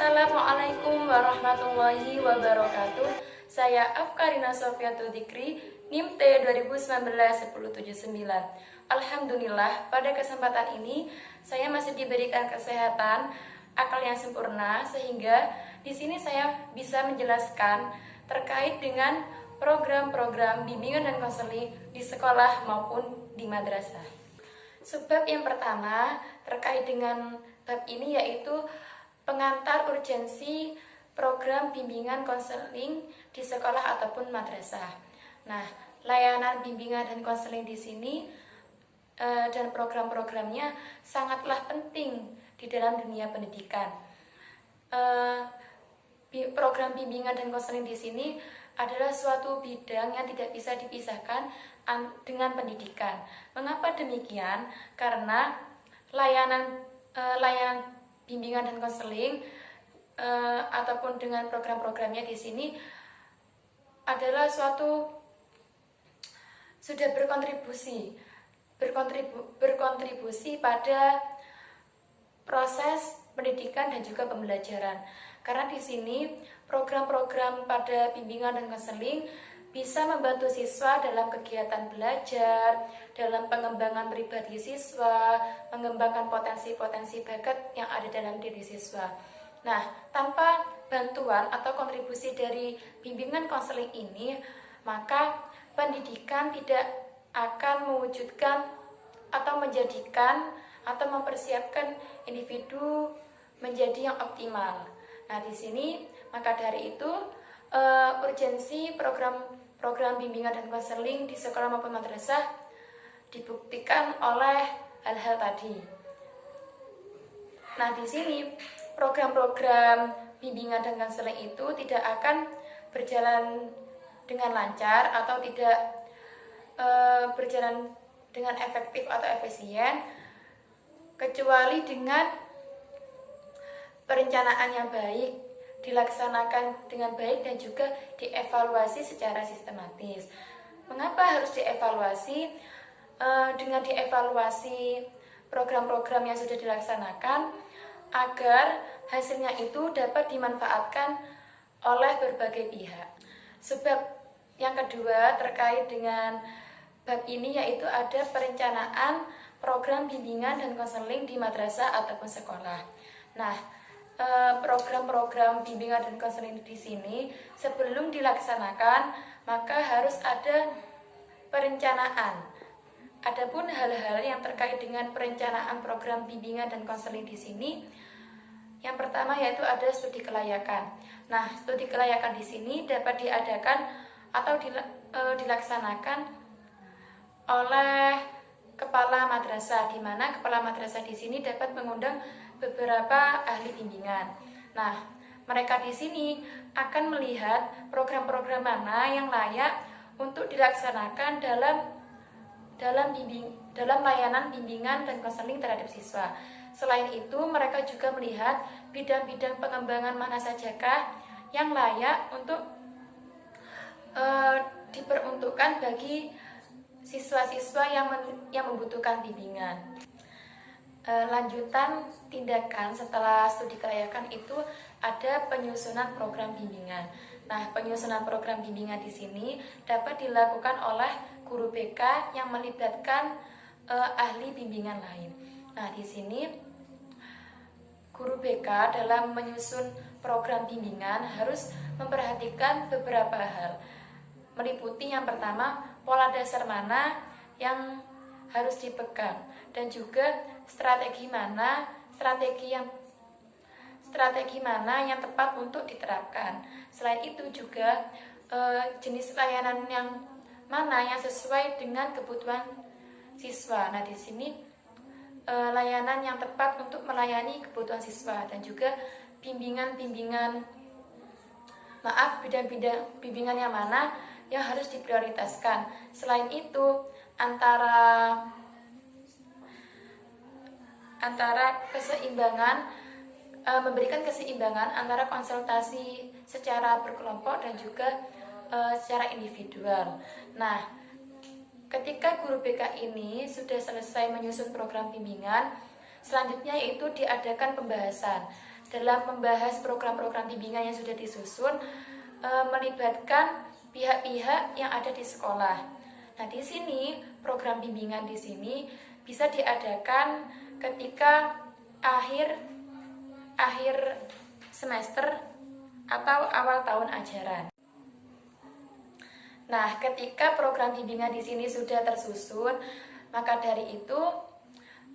Assalamualaikum warahmatullahi wabarakatuh. Saya Afkarina Sofiatul Dikri, NIM T 2019-1079. Alhamdulillah, pada kesempatan ini saya masih diberikan kesehatan, akal yang sempurna, sehingga di sini saya bisa menjelaskan terkait dengan program-program bimbingan dan konseling di sekolah maupun di madrasah. Sebab yang pertama terkait dengan bab ini yaitu pengantar urgensi program bimbingan konseling di sekolah ataupun madrasah. Nah, layanan bimbingan dan konseling di sini dan program-programnya sangatlah penting di dalam dunia pendidikan. Program bimbingan dan konseling di sini adalah suatu bidang yang tidak bisa dipisahkan dengan pendidikan. Mengapa demikian? Karena layanan bimbingan dan konseling ataupun dengan program-programnya di sini adalah sudah berkontribusi pada proses pendidikan dan juga pembelajaran. Karena di sini program-program pada bimbingan dan konseling bisa membantu siswa dalam kegiatan belajar, dalam pengembangan pribadi siswa, mengembangkan potensi-potensi bakat yang ada dalam diri siswa. Nah, tanpa bantuan atau kontribusi dari bimbingan konseling ini, maka pendidikan tidak akan mewujudkan atau menjadikan atau mempersiapkan individu menjadi yang optimal. Nah, di sini maka dari itu urgensi program bimbingan dan konseling di sekolah maupun madrasah dibuktikan oleh hal-hal tadi. Nah, di sini program-program bimbingan dan konseling itu tidak akan berjalan dengan lancar atau tidak berjalan dengan efektif atau efisien kecuali dengan perencanaan yang baik, dilaksanakan dengan baik dan juga dievaluasi secara sistematis. Mengapa harus dievaluasi? Dengan dievaluasi program-program yang sudah dilaksanakan agar hasilnya itu dapat dimanfaatkan oleh berbagai pihak. Sebab yang kedua terkait dengan bab ini yaitu ada perencanaan program bimbingan dan konseling di madrasah ataupun sekolah. Nah, program-program bimbingan dan konseling di sini sebelum dilaksanakan maka harus ada perencanaan. Adapun hal-hal yang terkait dengan perencanaan program bimbingan dan konseling di sini, yang pertama yaitu ada studi kelayakan. Nah, studi kelayakan di sini dapat diadakan atau dilaksanakan oleh kepala madrasah, di mana kepala madrasah di sini dapat mengundang beberapa ahli bimbingan. Nah, mereka di sini akan melihat program-program mana yang layak untuk dilaksanakan dalam layanan bimbingan dan konseling terhadap siswa. Selain itu, mereka juga melihat bidang-bidang pengembangan mana sajakah yang layak untuk diperuntukkan bagi siswa-siswa yang membutuhkan bimbingan. Lanjutan tindakan setelah studi kelayakan itu ada penyusunan program bimbingan. Nah, penyusunan program bimbingan di sini dapat dilakukan oleh guru BK yang melibatkan ahli bimbingan lain. Nah, di sini guru BK dalam menyusun program bimbingan harus memperhatikan beberapa hal. Meliputi yang pertama, pola dasar mana yang harus dipegang dan juga strategi mana yang tepat untuk diterapkan. Selain itu juga jenis layanan yang mana yang sesuai dengan kebutuhan siswa. Nah, di sini layanan yang tepat untuk melayani kebutuhan siswa dan juga bidang-bidang bimbingan yang mana yang harus diprioritaskan. Selain itu, memberikan keseimbangan antara konsultasi secara berkelompok dan juga secara individual. Nah, ketika guru BK ini sudah selesai menyusun program bimbingan, selanjutnya yaitu diadakan pembahasan. dalam membahas program-program bimbingan yang sudah disusun melibatkan pihak-pihak yang ada di sekolah. Nah, di sini program bimbingan di sini bisa diadakan ketika akhir semester atau awal tahun ajaran. Nah, ketika program bimbingan di sini sudah tersusun, maka dari itu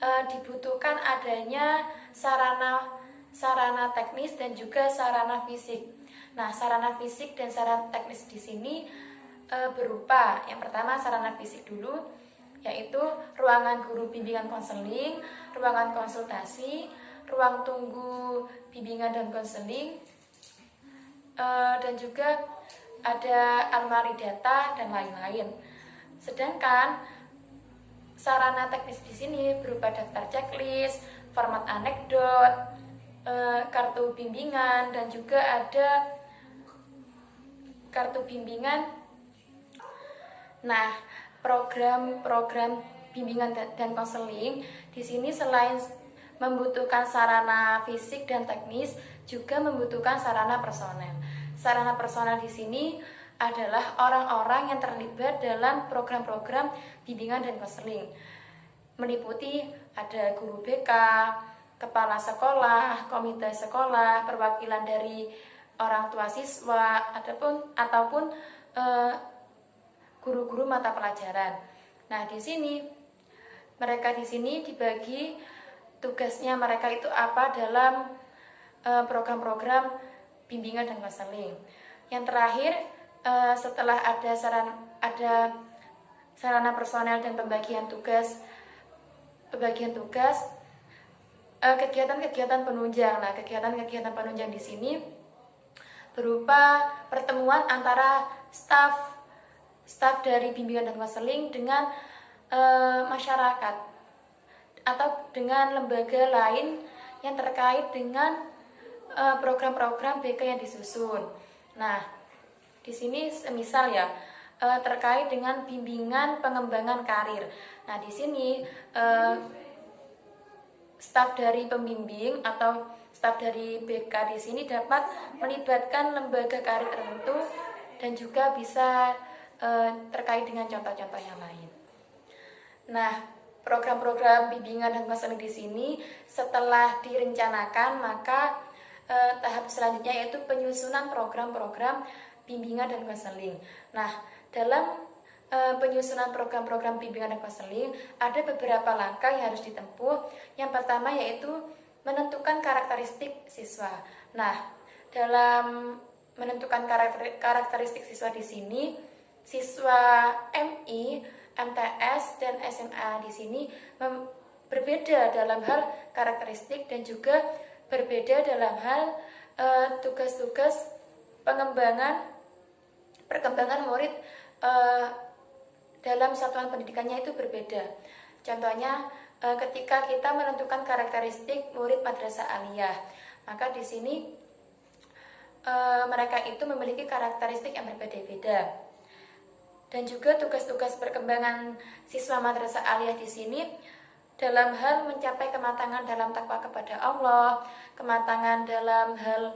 dibutuhkan adanya sarana teknis dan juga sarana fisik. Nah, sarana fisik dan sarana teknis di sini berupa yang pertama sarana fisik dulu, yaitu ruangan guru bimbingan konseling, ruangan konsultasi, ruang tunggu bimbingan dan konseling, dan juga ada almari data dan lain-lain. Sedangkan sarana teknis di sini berupa daftar checklist, format anekdot, kartu bimbingan, dan juga ada kartu bimbingan. Nah, program bimbingan dan konseling di sini selain membutuhkan sarana fisik dan teknis, juga membutuhkan sarana personel. Sarana personel di sini adalah orang-orang yang terlibat dalam program-program bimbingan dan konseling. Meliputi ada guru BK, kepala sekolah, komite sekolah, perwakilan dari orang tua siswa, ataupun guru-guru mata pelajaran. Nah, di sini mereka di sini dibagi tugasnya mereka itu apa dalam program-program bimbingan dan konseling. Yang terakhir, setelah ada sarana personel dan pembagian tugas, kegiatan-kegiatan penunjang. Nah, kegiatan-kegiatan penunjang di sini berupa pertemuan antara staf dari bimbingan dan konseling dengan masyarakat atau dengan lembaga lain yang terkait dengan program-program BK yang disusun. Nah, di sini semisal ya terkait dengan bimbingan pengembangan karir. Nah, di sini staf dari pembimbing atau staf dari BK di sini dapat melibatkan lembaga karir tertentu dan juga bisa terkait dengan contoh-contoh yang lain. Nah, program-program bimbingan dan konseling di sini setelah direncanakan, maka tahap selanjutnya yaitu penyusunan program-program bimbingan dan konseling. Nah, dalam penyusunan program-program bimbingan dan konseling ada beberapa langkah yang harus ditempuh. Yang pertama yaitu menentukan karakteristik siswa. Nah, dalam menentukan karakteristik siswa di sini, siswa MI, MTS, dan SMA di sini berbeda dalam hal karakteristik dan juga berbeda dalam hal tugas-tugas perkembangan murid dalam satuan pendidikannya itu berbeda. Contohnya ketika kita menentukan karakteristik murid madrasah aliyah, maka di sini mereka itu memiliki karakteristik yang berbeda-beda. Dan juga tugas-tugas perkembangan siswa madrasah aliyah di sini dalam hal mencapai kematangan dalam takwa kepada Allah, kematangan dalam hal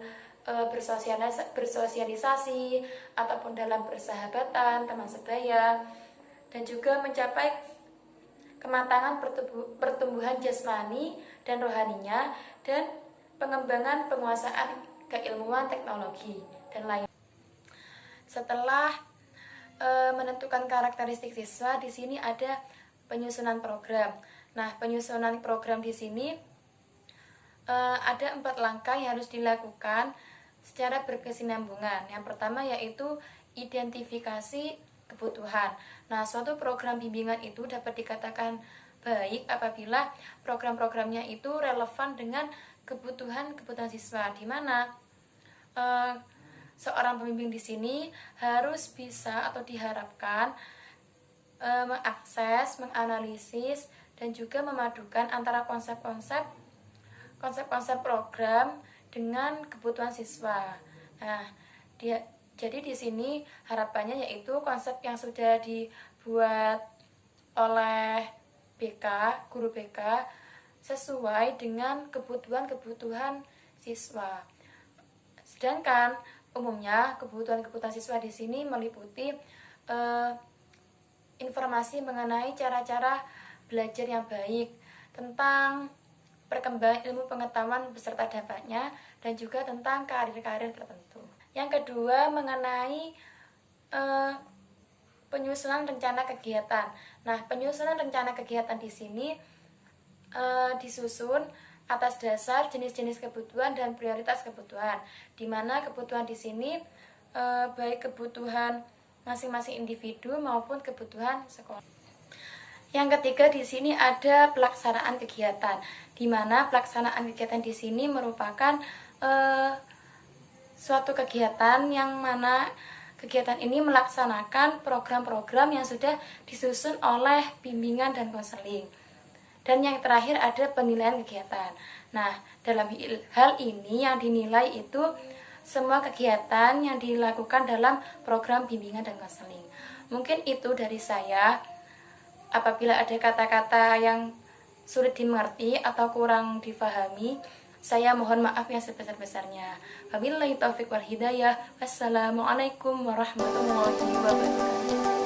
bersosialisasi ataupun dalam persahabatan, teman sebaya, dan juga mencapai kematangan pertumbuhan jasmani dan rohaninya, dan pengembangan penguasaan keilmuan teknologi dan lain. Setelah menentukan karakteristik siswa, di sini ada penyusunan program. Nah, penyusunan program di sini ada 4 langkah yang harus dilakukan secara berkesinambungan. Yang pertama yaitu identifikasi kebutuhan. Nah, suatu program bimbingan itu dapat dikatakan baik apabila program-programnya itu relevan dengan kebutuhan siswa, di mana seorang pembimbing di sini harus bisa atau diharapkan mengakses, menganalisis, dan juga memadukan antara konsep-konsep program dengan kebutuhan siswa. Nah, jadi di sini harapannya yaitu konsep yang sudah dibuat oleh BK, guru BK, sesuai dengan kebutuhan siswa. Sedangkan umumnya kebutuhan siswa di sini meliputi informasi mengenai cara-cara belajar yang baik, tentang perkembangan ilmu pengetahuan beserta dampaknya, dan juga tentang karir-karir tertentu. Yang kedua mengenai penyusunan rencana kegiatan. Nah, penyusunan rencana kegiatan di sini disusun atas dasar jenis-jenis kebutuhan dan prioritas kebutuhan, di mana kebutuhan di sini baik kebutuhan masing-masing individu maupun kebutuhan sekolah. Yang ketiga di sini ada pelaksanaan kegiatan, di mana pelaksanaan kegiatan di sini merupakan suatu kegiatan yang mana kegiatan ini melaksanakan program-program yang sudah disusun oleh bimbingan dan konseling. Dan yang terakhir ada penilaian kegiatan. Nah, dalam hal ini yang dinilai itu semua kegiatan yang dilakukan dalam program bimbingan dan konseling. Mungkin itu dari saya. Apabila ada kata-kata yang sulit dimengerti atau kurang difahami, saya mohon maaf yang sebesar-besarnya. Wabillahi taufiq wal hidayah. Wassalamualaikum warahmatullahi wabarakatuh.